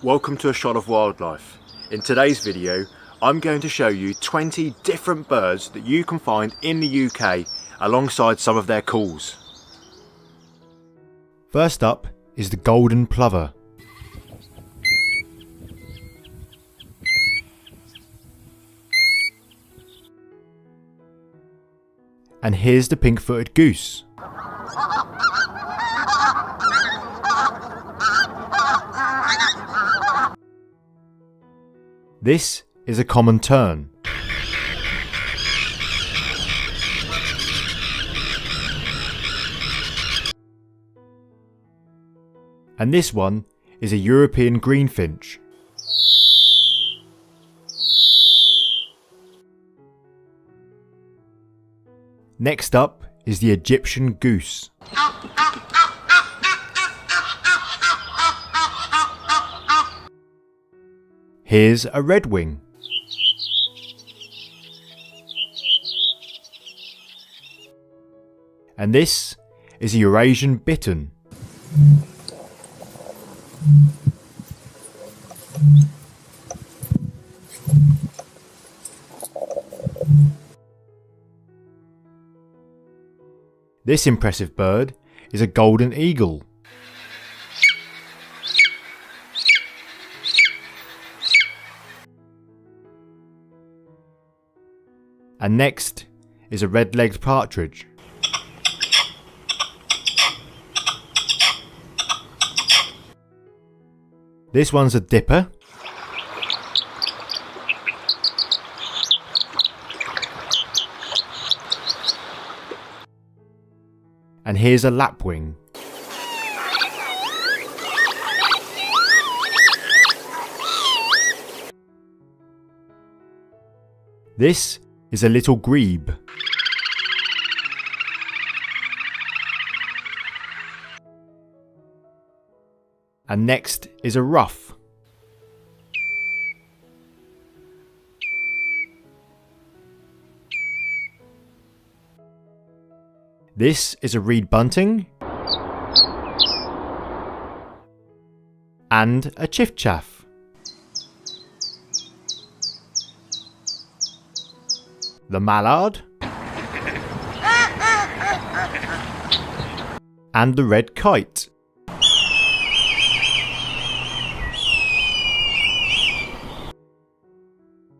Welcome to A Shot of Wildlife. In today's video, I'm going to show you 20 different birds that you can find in the UK alongside some of their calls. First up is the golden plover. And here's the pink-footed goose. This is a common tern. And this one is a European greenfinch. Next up is the Egyptian goose. Here's a redwing. And this is a Eurasian bittern. This impressive bird is a golden eagle. And next is a red-legged partridge. This one's a dipper. And here's a lapwing. This is a little grebe. And next is a ruff. This is a reed bunting. And a chiffchaff. The mallard. And the red kite.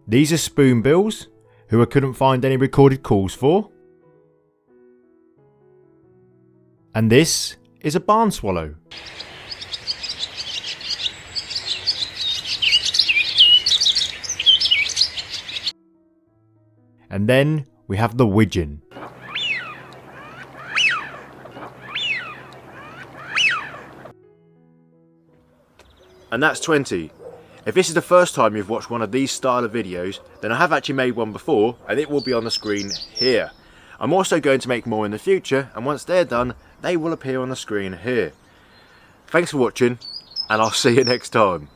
These are spoonbills, who I couldn't find any recorded calls for. And this is a barn swallow. And then we have the widgeon. And that's 20. If this is the first time you've watched one of these style of videos, then I have actually made one before and it will be on the screen here. I'm also going to make more in the future, and once they're done, they will appear on the screen here. Thanks for watching, and I'll see you next time.